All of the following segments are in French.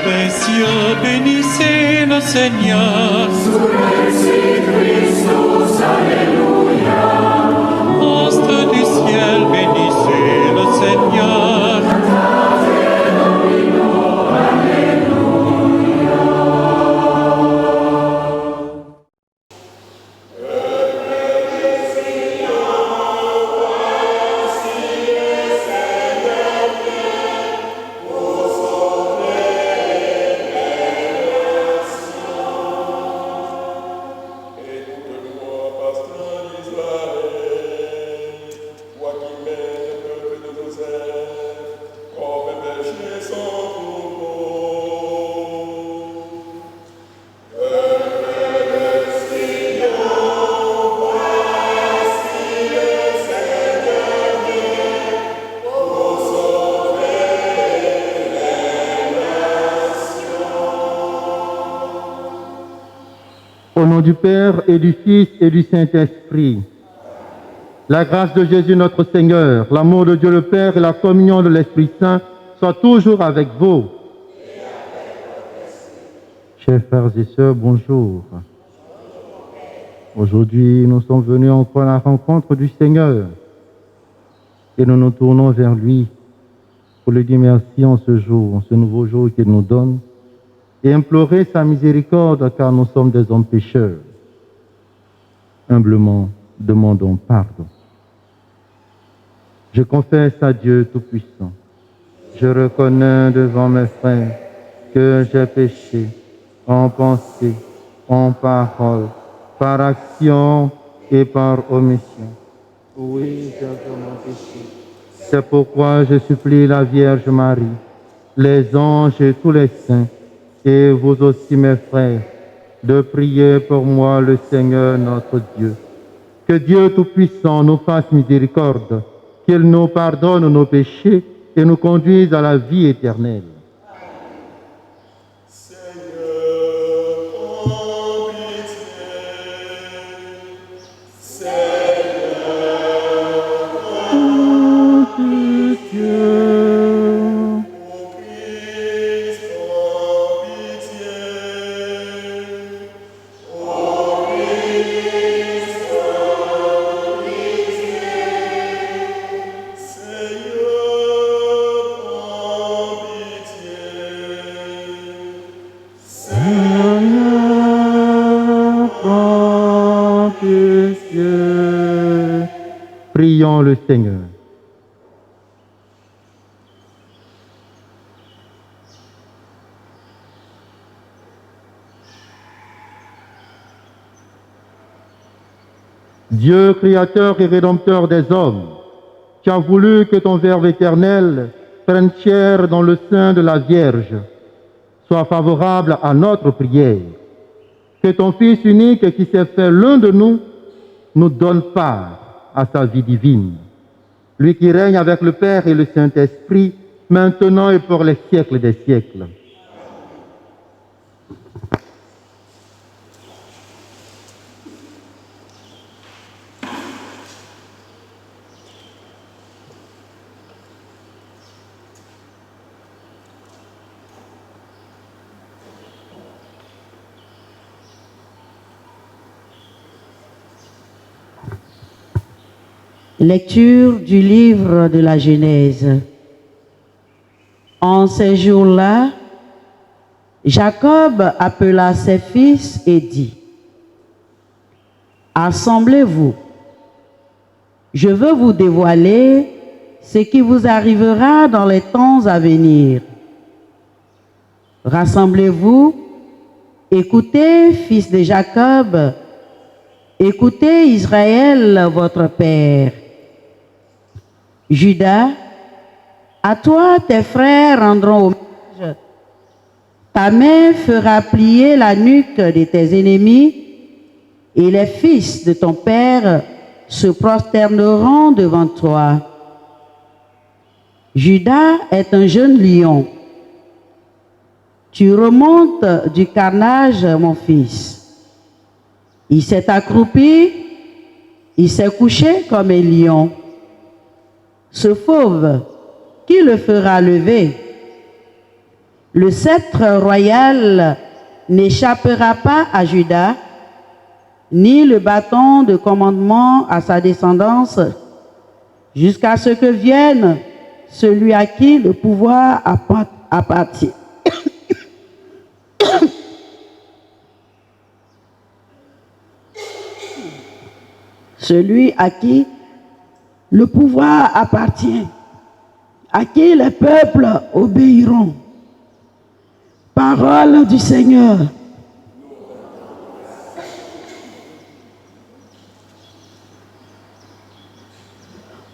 les cieux, bénissez le Seigneur. Sur les Christus, Alléluia. Astres du ciel, bénissez le Seigneur. Au nom du Père et du Fils et du Saint-Esprit, la grâce de Jésus notre Seigneur, l'amour de Dieu le Père et la communion de l'Esprit Saint soient toujours avec vous. Chers frères et sœurs, bonjour. Aujourd'hui, nous sommes venus encore à la rencontre du Seigneur et nous nous tournons vers lui pour lui dire merci en ce jour, en ce nouveau jour qu'il nous donne, et implorer sa miséricorde car nous sommes des hommes pécheurs. Humblement, demandons pardon. Je confesse à Dieu Tout-Puissant. Je reconnais devant mes frères que j'ai péché en pensée, en parole, par action et par omission. Oui, j'ai vraiment péché. C'est pourquoi je supplie la Vierge Marie, les anges et tous les saints, et vous aussi mes frères, de prier pour moi le Seigneur notre Dieu. Que Dieu Tout-Puissant nous fasse miséricorde, qu'il nous pardonne nos péchés et nous conduise à la vie éternelle. Prions le Seigneur. Dieu, créateur et rédempteur des hommes, tu as voulu que ton Verbe éternel prenne chair dans le sein de la Vierge, soit favorable à notre prière. Que ton Fils unique qui s'est fait l'un de nous donne part à sa vie divine. Lui qui règne avec le Père et le Saint-Esprit, maintenant et pour les siècles des siècles. Lecture du livre de la Genèse. En ces jours-là, Jacob appela ses fils et dit : « Assemblez-vous, je veux vous dévoiler ce qui vous arrivera dans les temps à venir. Rassemblez-vous, écoutez, fils de Jacob, écoutez Israël, votre père. Judas, à toi tes frères rendront hommage. Ta main fera plier la nuque de tes ennemis, et les fils de ton père se prosterneront devant toi. Judas est un jeune lion. Tu remontes du carnage, mon fils. Il s'est accroupi, il s'est couché comme un lion. Ce fauve, qui le fera lever? Le sceptre royal n'échappera pas à Judas, ni le bâton de commandement à sa descendance, jusqu'à ce que vienne celui à qui le pouvoir appartient. Celui à qui le pouvoir appartient, à qui les peuples obéiront. Parole du Seigneur.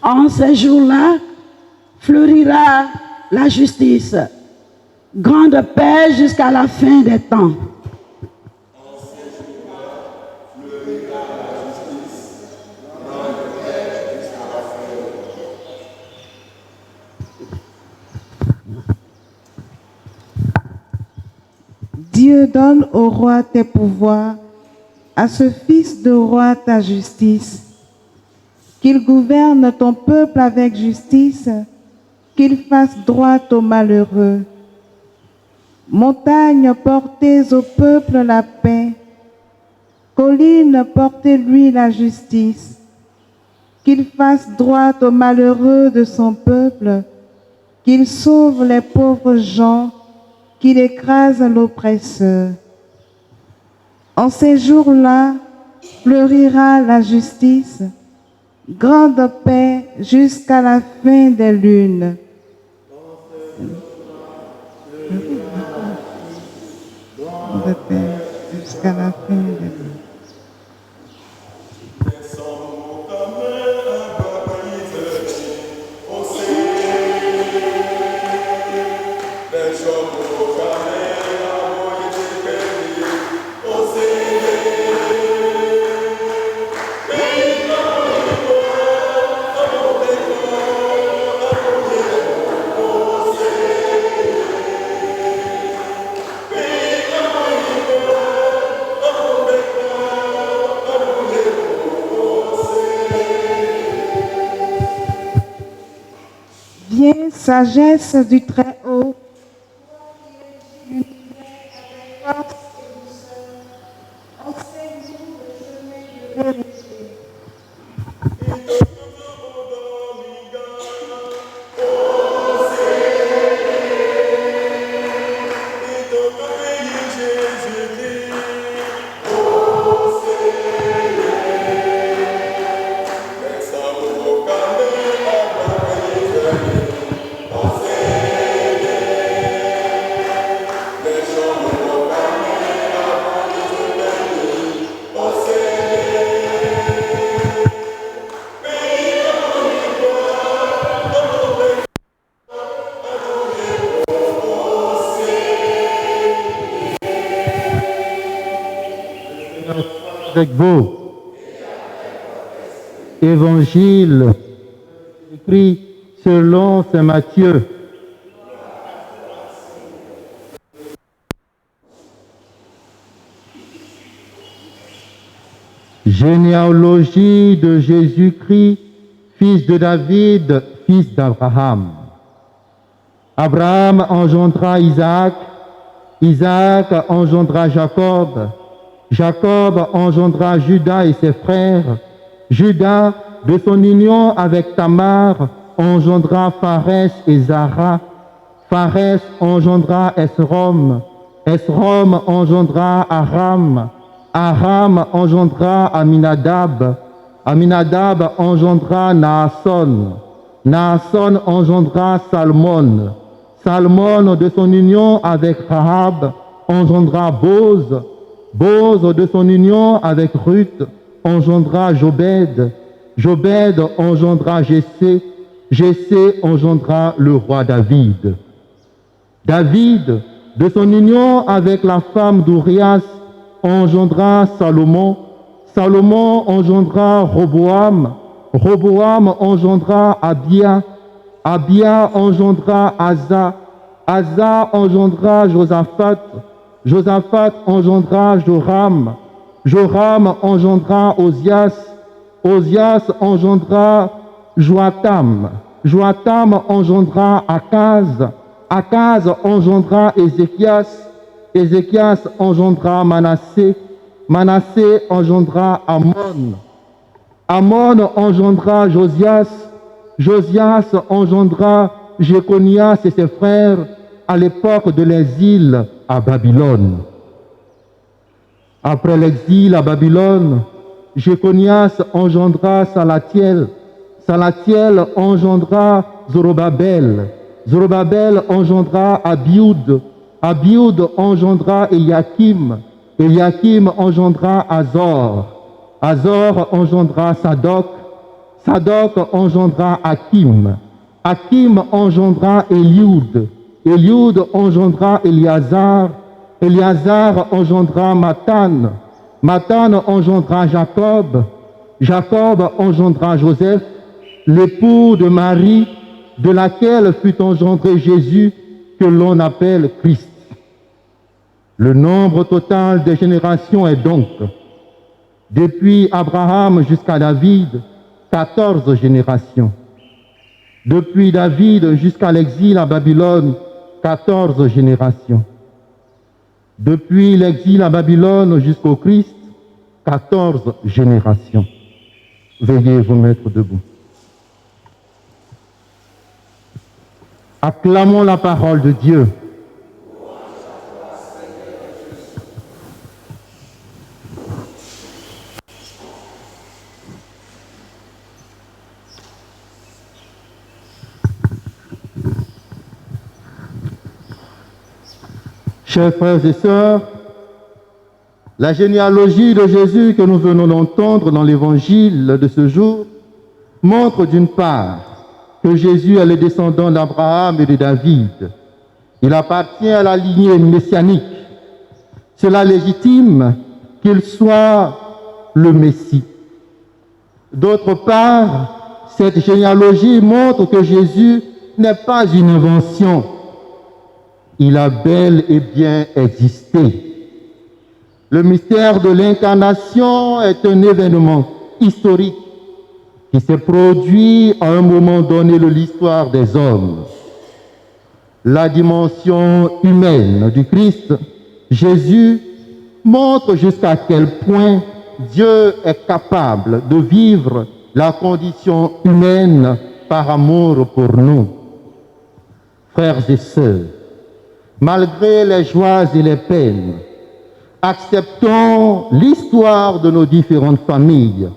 En ces jours-là, fleurira la justice, grande paix jusqu'à la fin des temps. Dieu donne au roi tes pouvoirs, à ce fils de roi ta justice, qu'il gouverne ton peuple avec justice, qu'il fasse droit aux malheureux. Montagne, portez au peuple la paix, collines, portez-lui la justice, qu'il fasse droit aux malheureux de son peuple, qu'il sauve les pauvres gens, qu'il écrase l'oppresseur. En ces jours-là, fleurira la justice, grande paix jusqu'à la fin des lunes. Grande paix jusqu'à la fin des lunes. Viens, sagesse du Très-Haut, enseigne-nous le chemin de vérité. Avec vous. Évangile écrit selon saint Matthieu. Généalogie de Jésus-Christ, fils de David, fils d'Abraham. Abraham engendra Isaac, Isaac engendra Jacob, Jacob engendra Judas et ses frères. Judas, de son union avec Tamar, engendra Pharès et Zara. Pharès engendra Esrom. Esrom engendra Aram. Aram engendra Aminadab. Aminadab engendra Naasson. Naasson engendra Salmon. Salmon, de son union avec Rahab, engendra Boz. Boz, de son union avec Ruth, engendra Jobed. Jobed engendra Jessé. Jessé engendra le roi David. David, de son union avec la femme d'Urias, engendra Salomon. Salomon engendra Roboam. Roboam engendra Abia. Abia engendra Asa. Asa engendra Josaphat. Josaphat engendra Joram. Joram engendra Osias. Osias engendra Joatam. Joatam engendra Akaz. Akaz engendra Ézéchias, Ézéchias engendra Manassé, Manassé engendra Amon, Amon engendra Josias, Josias engendra Jéconias et ses frères à l'époque de l'exil à Babylone. Après l'exil à Babylone, Jéconias engendra Salatiel, Salatiel engendra Zorobabel, Zorobabel engendra Abioud, Abioud engendra Eliakim, Eliakim engendra Azor, Azor engendra Sadoc, Sadoc engendra Hakim, Hakim engendra Élioud, Élioud engendra Éliazar, Éliazar engendra Mathan, Mathan engendra Jacob, Jacob engendra Joseph, l'époux de Marie, de laquelle fut engendré Jésus, que l'on appelle Christ. Le nombre total des générations est donc, depuis Abraham jusqu'à David, 14 générations. Depuis David jusqu'à l'exil à Babylone, 14 générations. Depuis l'exil à Babylone jusqu'au Christ, 14 générations. Veuillez vous mettre debout. Acclamons la parole de Dieu. Chers frères et sœurs, la généalogie de Jésus que nous venons d'entendre dans l'évangile de ce jour montre d'une part que Jésus est le descendant d'Abraham et de David. Il appartient à la lignée messianique. Cela légitime qu'il soit le Messie. D'autre part, cette généalogie montre que Jésus n'est pas une invention. Il a bel et bien existé. Le mystère de l'incarnation est un événement historique qui s'est produit à un moment donné de l'histoire des hommes. La dimension humaine du Christ, Jésus, montre jusqu'à quel point Dieu est capable de vivre la condition humaine par amour pour nous. Frères et sœurs, malgré les joies et les peines, acceptons l'histoire de nos différentes familles.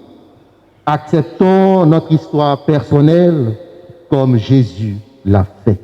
Acceptons notre histoire personnelle comme Jésus l'a fait.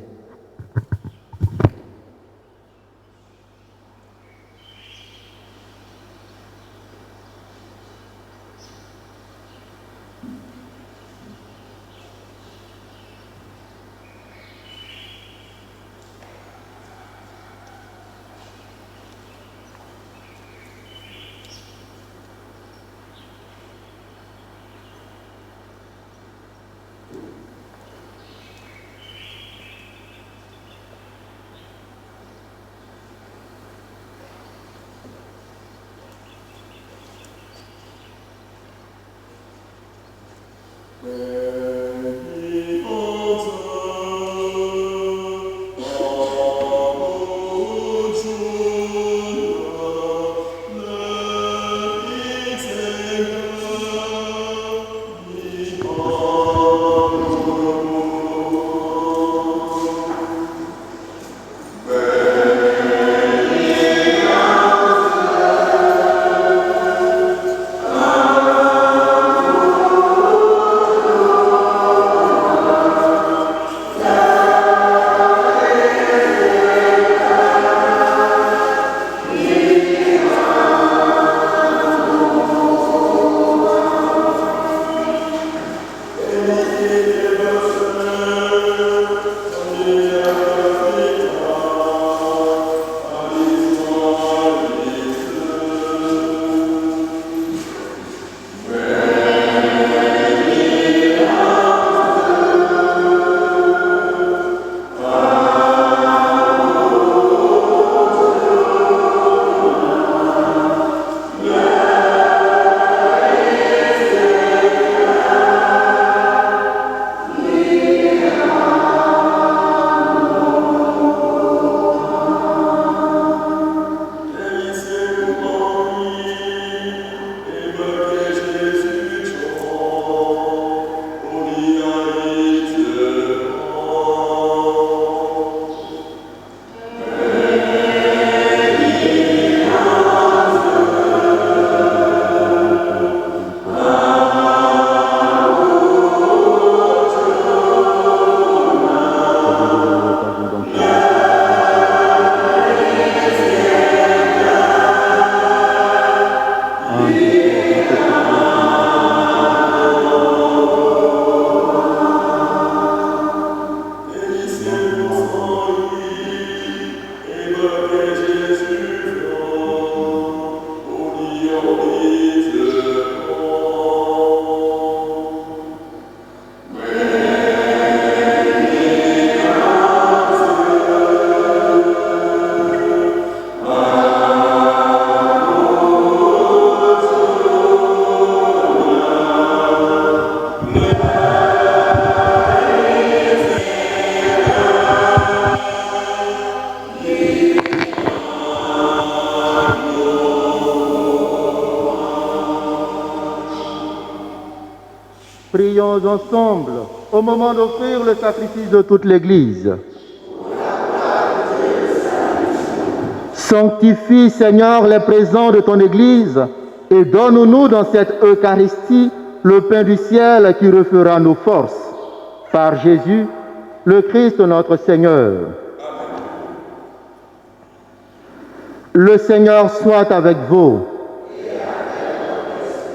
Prions ensemble au moment d'offrir le sacrifice de toute l'Église. Sanctifie, Seigneur, les présents de ton Église et donne-nous dans cette Eucharistie le pain du ciel qui refera nos forces. Par Jésus, le Christ notre Seigneur. Le Seigneur soit avec vous.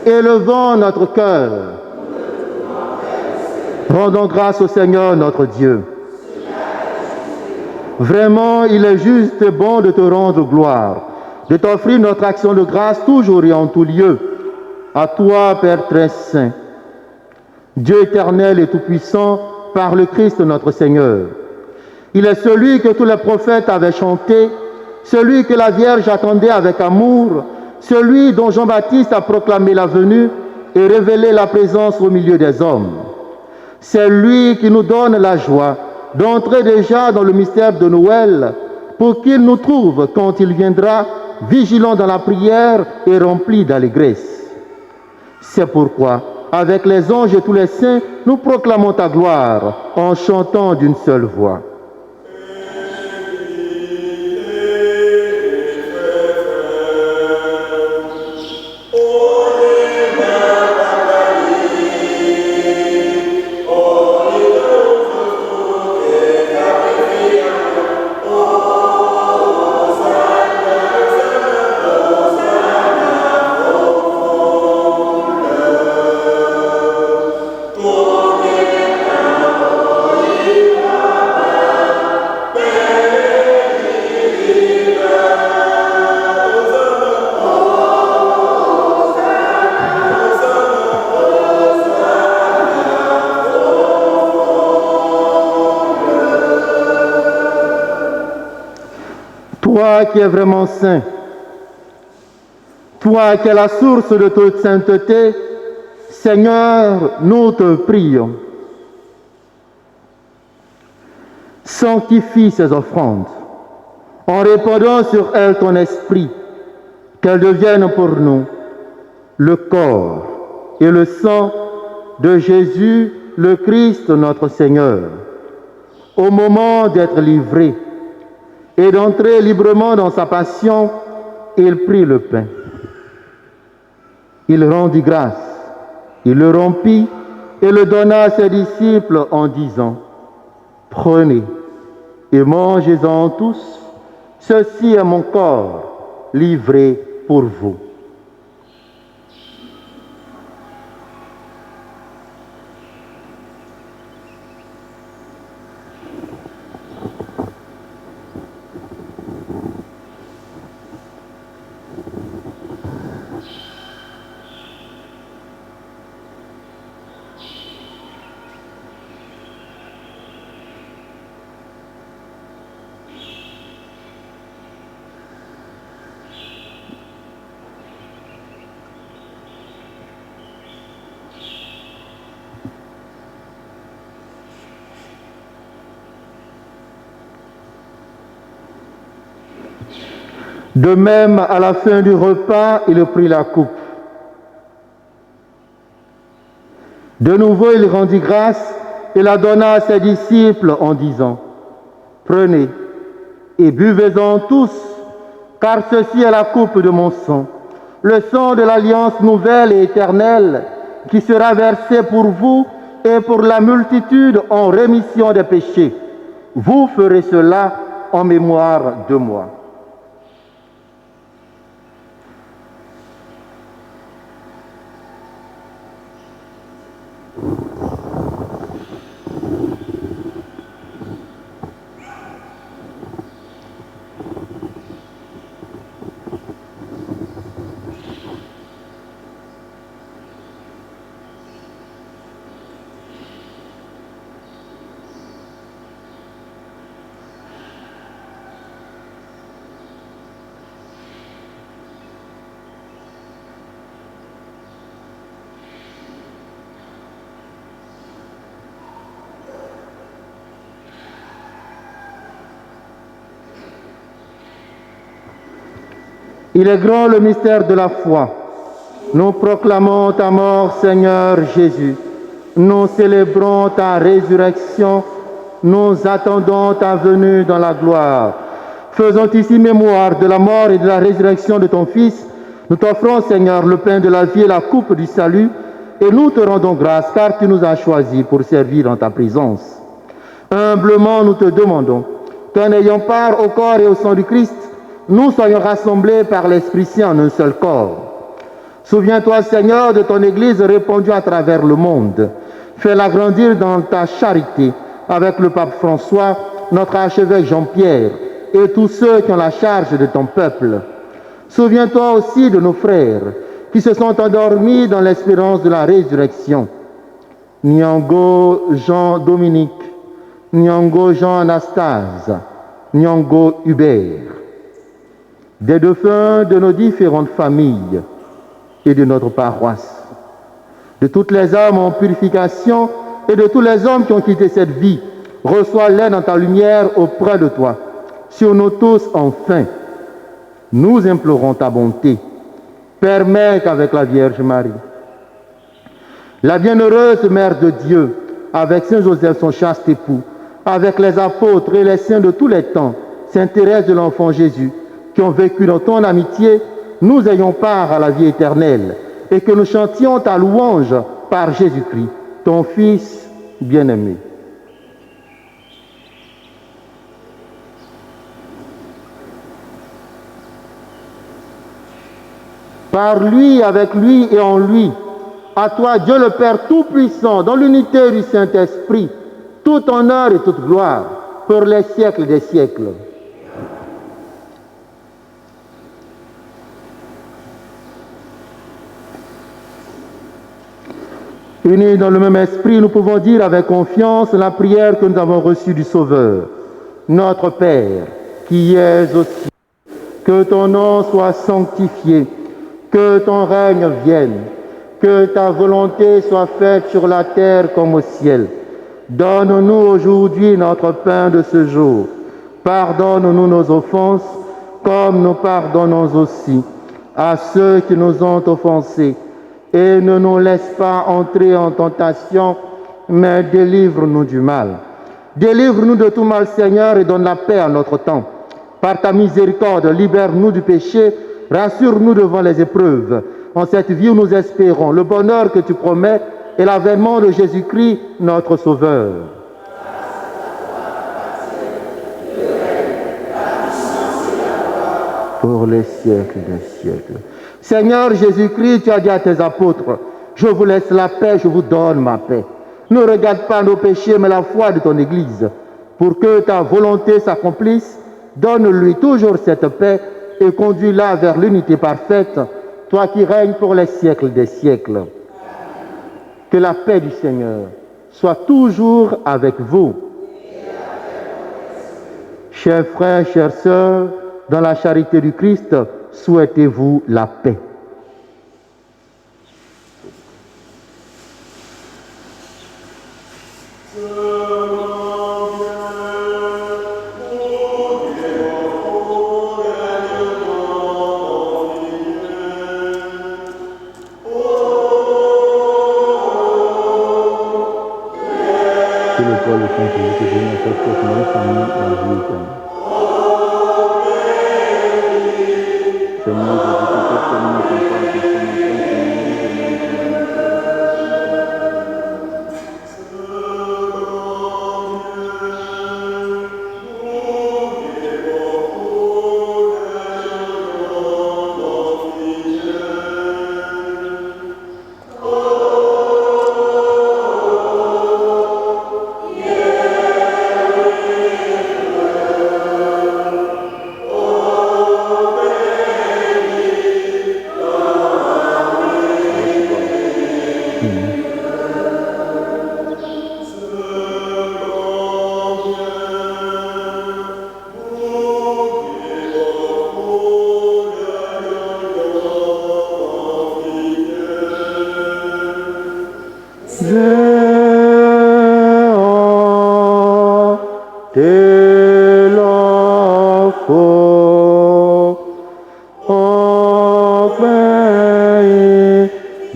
Élevons notre cœur. Rendons grâce au Seigneur notre Dieu. Vraiment, il est juste et bon de te rendre gloire, de t'offrir notre action de grâce toujours et en tout lieu. À toi, Père très saint, Dieu éternel et tout-puissant, par le Christ notre Seigneur. Il est celui que tous les prophètes avaient chanté, celui que la Vierge attendait avec amour, celui dont Jean-Baptiste a proclamé la venue et révélé la présence au milieu des hommes. C'est lui qui nous donne la joie d'entrer déjà dans le mystère de Noël pour qu'il nous trouve quand il viendra, vigilants dans la prière et remplis d'allégresse. C'est pourquoi, avec les anges et tous les saints, nous proclamons ta gloire en chantant d'une seule voix. Toi qui es vraiment saint, toi qui es la source de toute sainteté, Seigneur, nous te prions. Sanctifie ces offrandes en répandant sur elles ton esprit, qu'elles deviennent pour nous le corps et le sang de Jésus, le Christ notre Seigneur. Au moment d'être livré et d'entrer librement dans sa passion, il prit le pain. Il rendit grâce, il le rompit et le donna à ses disciples en disant : « Prenez et mangez-en tous, ceci est mon corps livré pour vous. » De même, à la fin du repas, il prit la coupe. De nouveau, il rendit grâce et la donna à ses disciples en disant : « Prenez et buvez-en tous, car ceci est la coupe de mon sang, le sang de l'alliance nouvelle et éternelle, qui sera versé pour vous et pour la multitude en rémission des péchés. Vous ferez cela en mémoire de moi. » Il est grand le mystère de la foi. Nous proclamons ta mort, Seigneur Jésus. nous célébrons ta résurrection, nous attendons ta venue dans la gloire. Faisons ici mémoire de la mort et de la résurrection de ton Fils. Nous t'offrons, Seigneur, le pain de la vie et la coupe du salut, et nous te rendons grâce car tu nous as choisis pour servir dans ta présence. Humblement, nous te demandons qu'en ayant part au corps et au sang du Christ, nous soyons rassemblés par l'Esprit Saint en un seul corps. Souviens-toi, Seigneur, de ton Église répandue à travers le monde. Fais-la grandir dans ta charité avec le pape François, notre archevêque Jean-Pierre et tous ceux qui ont la charge de ton peuple. Souviens-toi aussi de nos frères qui se sont endormis dans l'espérance de la résurrection. Nyango Jean-Dominique, Nyango Jean-Anastase, Nyango Hubert. Des défunts de nos différentes familles et de notre paroisse, de toutes les âmes en purification et de tous les hommes qui ont quitté cette vie, reçois-les dans ta lumière auprès de toi. Sur nous tous, enfin, nous implorons ta bonté. Permets qu'avec la Vierge Marie, la bienheureuse Mère de Dieu, avec Saint Joseph, son chaste époux, avec les apôtres et les saints de tous les temps, Sainte Thérèse de l'Enfant Jésus, qui ont vécu dans ton amitié, nous ayons part à la vie éternelle et que nous chantions ta louange par Jésus-Christ, ton Fils bien-aimé. Par lui, avec lui et en lui, à toi, Dieu le Père Tout-Puissant, dans l'unité du Saint-Esprit, tout honneur et toute gloire, pour les siècles des siècles. Unis dans le même esprit, nous pouvons dire avec confiance la prière que nous avons reçue du Sauveur. Notre Père, qui es aux cieux, que ton nom soit sanctifié, que ton règne vienne, que ta volonté soit faite sur la terre comme au ciel. Donne-nous aujourd'hui notre pain de ce jour. Pardonne-nous nos offenses, comme nous pardonnons aussi à ceux qui nous ont offensés. Et ne nous laisse pas entrer en tentation, mais délivre-nous du mal. Délivre-nous de tout mal, Seigneur, et donne la paix à notre temps. Par ta miséricorde, libère-nous du péché, rassure-nous devant les épreuves. En cette vie où nous espérons le bonheur que tu promets et l'avènement de Jésus-Christ, notre Sauveur. Pour les siècles des siècles. Seigneur Jésus-Christ, tu as dit à tes apôtres, je vous laisse la paix, je vous donne ma paix. Ne regarde pas nos péchés, mais la foi de ton Église. Pour que ta volonté s'accomplisse, donne-lui toujours cette paix et conduis-la vers l'unité parfaite, toi qui règnes pour les siècles des siècles. Que la paix du Seigneur soit toujours avec vous. Chers frères, chères sœurs, dans la charité du Christ, souhaitez-vous la paix. Que le corps de Saint Jésus te donne à cette famille la vie éternelle. Seigneur Jésus, que cette commune conforme que son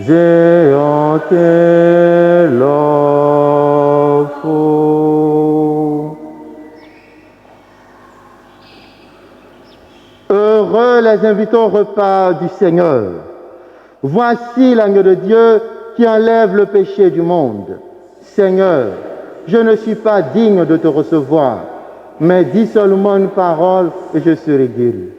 Zéanté, Heureux les invités au repas du Seigneur. Voici l'agneau de Dieu qui enlève le péché du monde. Seigneur, je ne suis pas digne de te recevoir, mais dis seulement une parole et je serai guéri.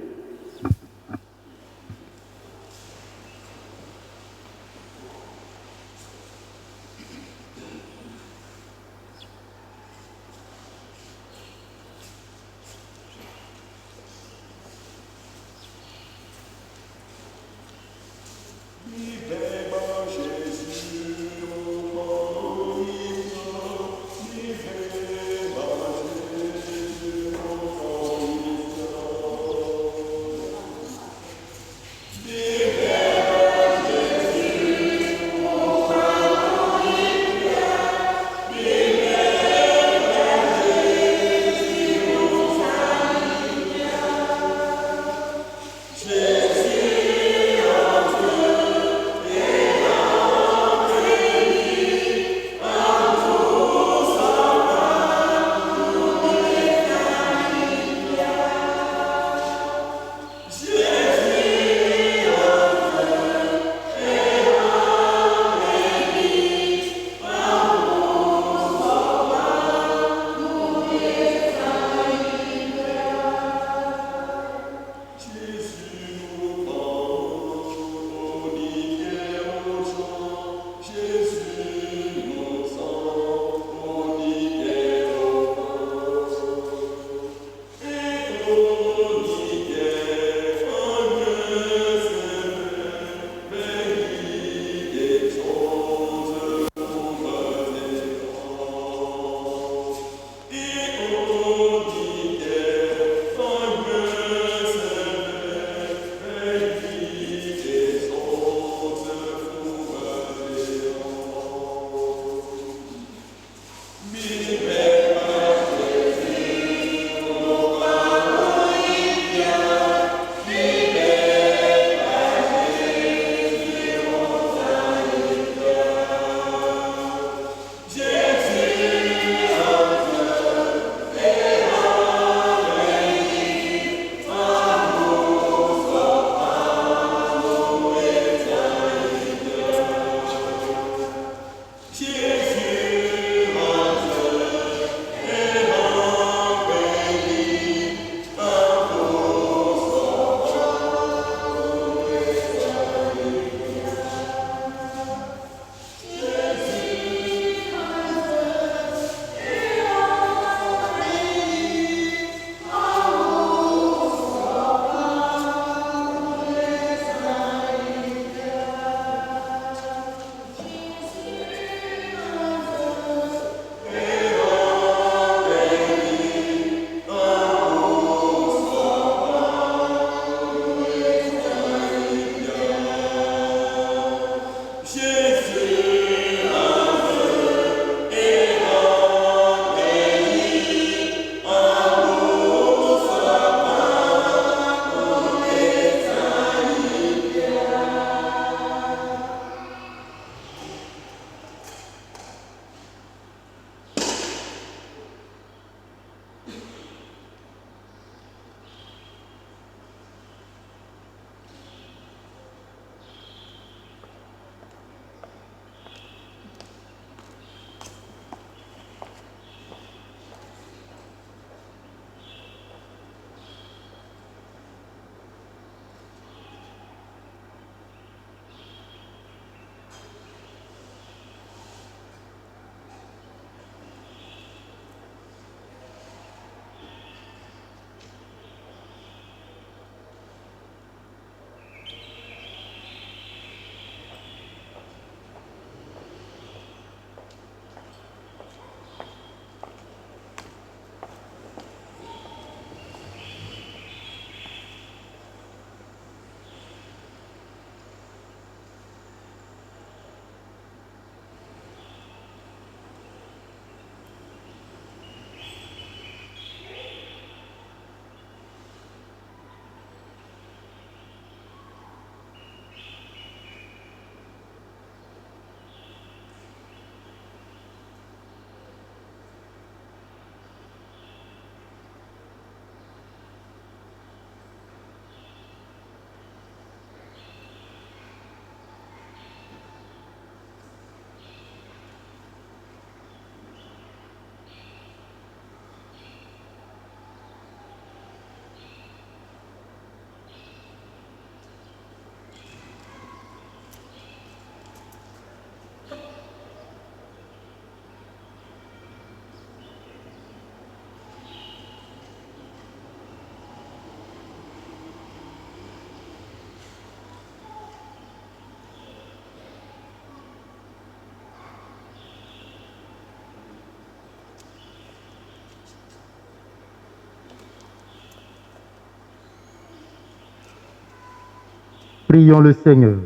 Prions le Seigneur.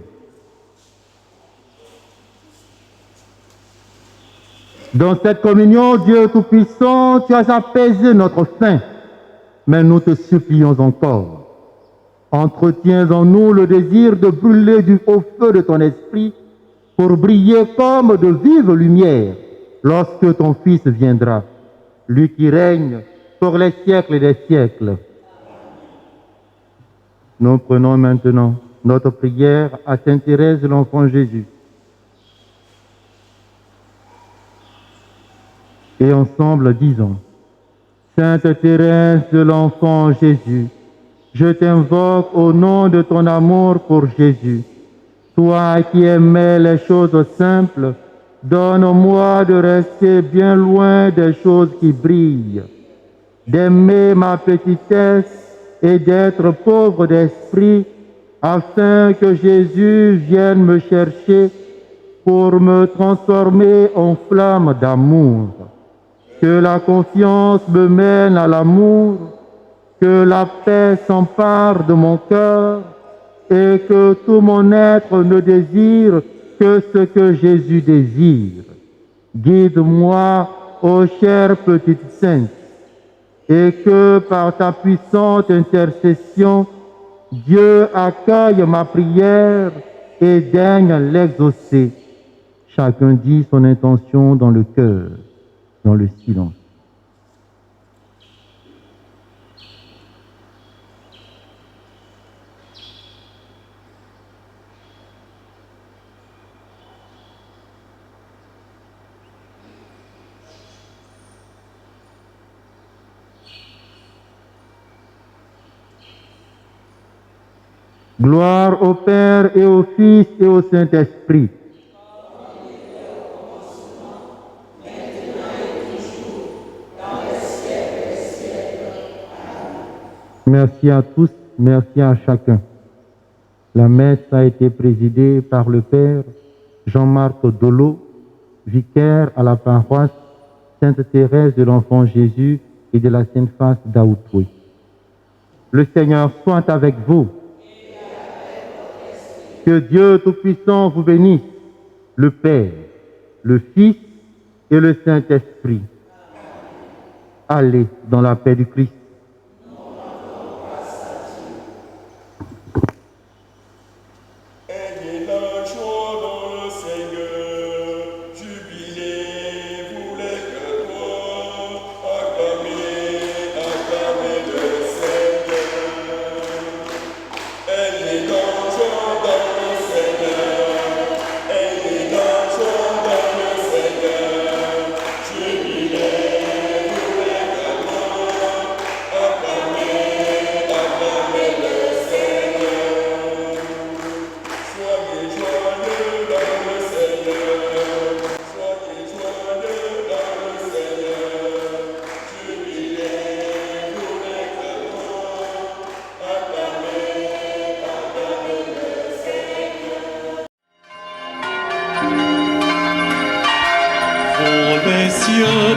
Dans cette communion, Dieu Tout-Puissant, tu as apaisé notre faim, mais nous te supplions encore. Entretiens en nous le désir de brûler du haut feu de ton esprit pour briller comme de vives lumières lorsque ton Fils viendra, lui qui règne pour les siècles des siècles. Nous prenons maintenant notre prière à Sainte Thérèse de l'Enfant Jésus. Et ensemble disons: Sainte Thérèse de l'Enfant Jésus, je t'invoque au nom de ton amour pour Jésus. Toi qui aimais les choses simples, donne-moi de rester bien loin des choses qui brillent, d'aimer ma petitesse et d'être pauvre d'esprit, afin que Jésus vienne me chercher pour me transformer en flamme d'amour. Que la confiance me mène à l'amour, que la paix s'empare de mon cœur et que tout mon être ne désire que ce que Jésus désire. Guide-moi, ô chère petite sainte, et que par ta puissante intercession, Dieu accueille ma prière et daigne l'exaucer. Chacun dit son intention dans le cœur, dans le silence. Gloire au Père et au Fils et au Saint-Esprit. Merci à tous, merci à chacun. La messe a été présidée par le Père Jean-Marc Dolo, vicaire à la paroisse Sainte-Thérèse de l'Enfant Jésus et de la Sainte-Face d'Aoutoué. Le Seigneur soit avec vous. Que Dieu Tout-Puissant vous bénisse, le Père, le Fils et le Saint-Esprit. Allez dans la paix du Christ.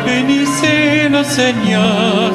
Bénissez le Seigneur.